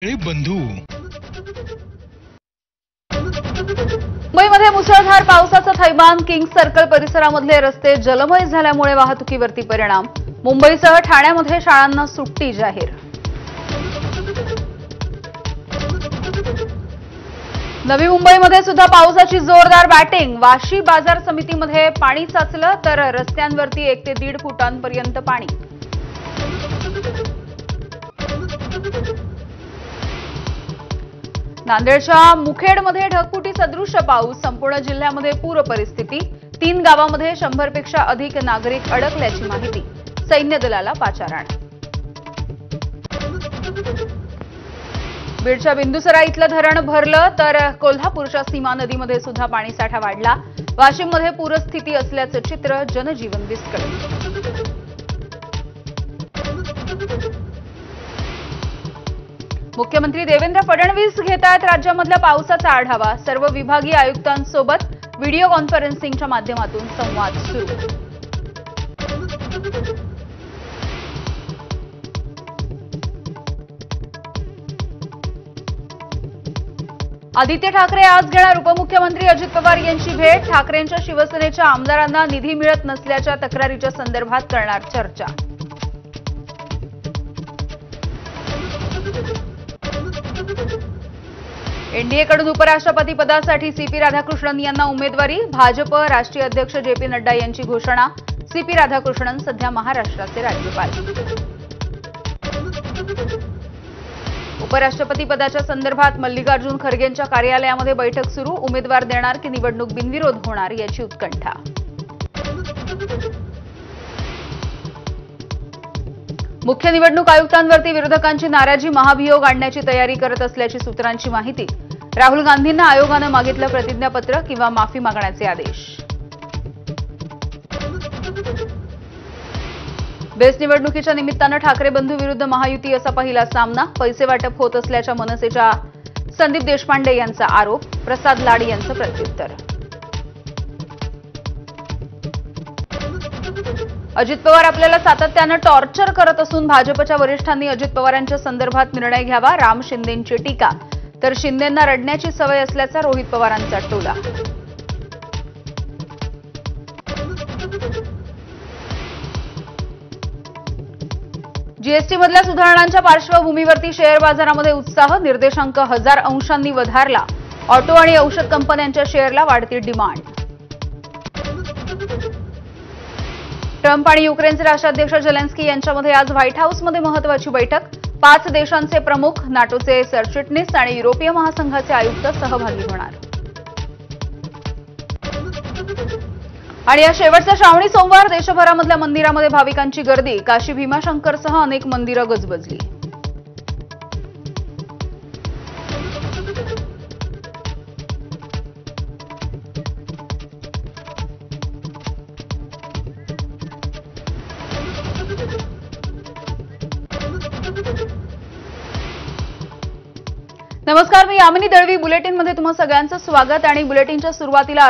बंधू मुंबईमध्ये मुसळधार पावसाचं थैमान. किंग्स सर्कल परिसरामधले रस्ते जलमय झाल्यामुळे वाहतुकीवरती परिणाम. मुंबईसह ठाण्यामध्ये शाळांना सुट्टी जाहीर. नवी मुंबईमध्ये सुद्धा पावसाची जोरदार बॅटिंग. वाशी बाजार समितीमध्ये पाणी साचलं तर रस्त्यांवरती 1 ते 1.5 फुटांपर्यंत पाणी. नांदेडच्या मुखेडमध्ये ढगफुटी सदृश्य पाऊस. संपूर्ण जिल्ह्यामध्ये पूर परिस्थिती. 3 गावांमध्ये 100 पेक्षा अधिक नागरिक अडकल्याची माहिती. सैन्य दलाला पाचारण. बीडच्या बिंदुसरा इथलं धरण भरलं तर कोल्हापूरच्या सीमा नदीमध्ये सुद्धा पाणीसाठा वाढला. वाशिममध्ये पूरस्थिती असल्याचं चित्र. जनजीवन विस्कळीत. मुख्यमंत्री देवेंद्र फडणवीस घेतायत राज्यामधल्या पावसाचा आढावा. सर्व विभागीय आयुक्तांसोबत व्हिडिओ कॉन्फरन्सिंगच्या माध्यमातून संवाद सुरू. आदित्य ठाकरे आज घेणार उपमुख्यमंत्री अजित पवार यांची भेट. ठाकरेंच्या शिवसेनेच्या आमदारांना निधी मिळत नसल्याच्या तक्रारीच्या संदर्भात करणार चर्चा. एनडीएकडून उपराष्ट्रपती पदासाठी सीपी राधाकृष्णन यांना उमेदवारी. भाजप राष्ट्रीय अध्यक्ष जेपी नड्डा यांची घोषणा. सीपी राधाकृष्णन सध्या महाराष्ट्राचे राज्यपाल. उपराष्ट्रपती पदाच्या संदर्भात मल्लिकार्जुन खरगेंच्या कार्यालयामध्ये बैठक सुरू. उमेदवार देणार की निवडणूक बिनविरोध होणार याची उत्कंठा. मुख्य निवडणूक आयुक्तांवरती विरोधकांची नाराजी. महाभियोग आणण्याची तयारी करत असल्याची सूत्रांची माहिती. राहुल गांधींना आयोगानं मागितलं प्रतिज्ञापत्र किंवा माफी मागण्याचे आदेश. बेस्ट निवडणुकीच्या निमित्तानं ठाकरे बंधू विरुद्ध महायुती असा पहिला सामना. पैसे वाटप होत असल्याच्या मनसेच्या संदीप देशपांडे यांचा आरोप. प्रसाद लाड यांचं प्रत्युत्तर. अजित पवार आपल्याला सातत्यानं टॉर्चर करत असून भाजपच्या वरिष्ठांनी अजित पवारांच्या संदर्भात निर्णय घ्यावा. राम शिंदेंची टीका. तर शिंदेंना रडण्याची सवय असल्याचा रोहित पवारांचा टोला. जीएसटीमधल्या सुधारणांच्या पार्श्वभूमीवरती शेअर बाजारामध्ये उत्साह. निर्देशांक 1000 अंशांनी वधारला. ऑटो आणि औषध कंपन्यांच्या शेअरला वाढती डिमांड. ट्रम्प आणि युक्रेनचे राष्ट्राध्यक्ष झेलेन्स्की यांच्यामध्ये आज व्हाईट हाऊसमध्ये महत्वाची बैठक. 5 देशांचे प्रमुख, नाटोचे सरचिटणीस आणि युरोपीय महासंघाचे आयुक्त सहभागी होणार. आणि या शेवटचा श्रावणी सोमवार. देशभरामधल्या मंदिरामध्ये भाविकांची गर्दी. काशी भीमाशंकरसह अनेक मंदिरं गजबजली. नमस्कार, मी यामिनी दळवी. बुलेटिनमध्ये तुम्हा सगळ्यांचं स्वागत. आणि बुलेटिनच्या सुरुवातीला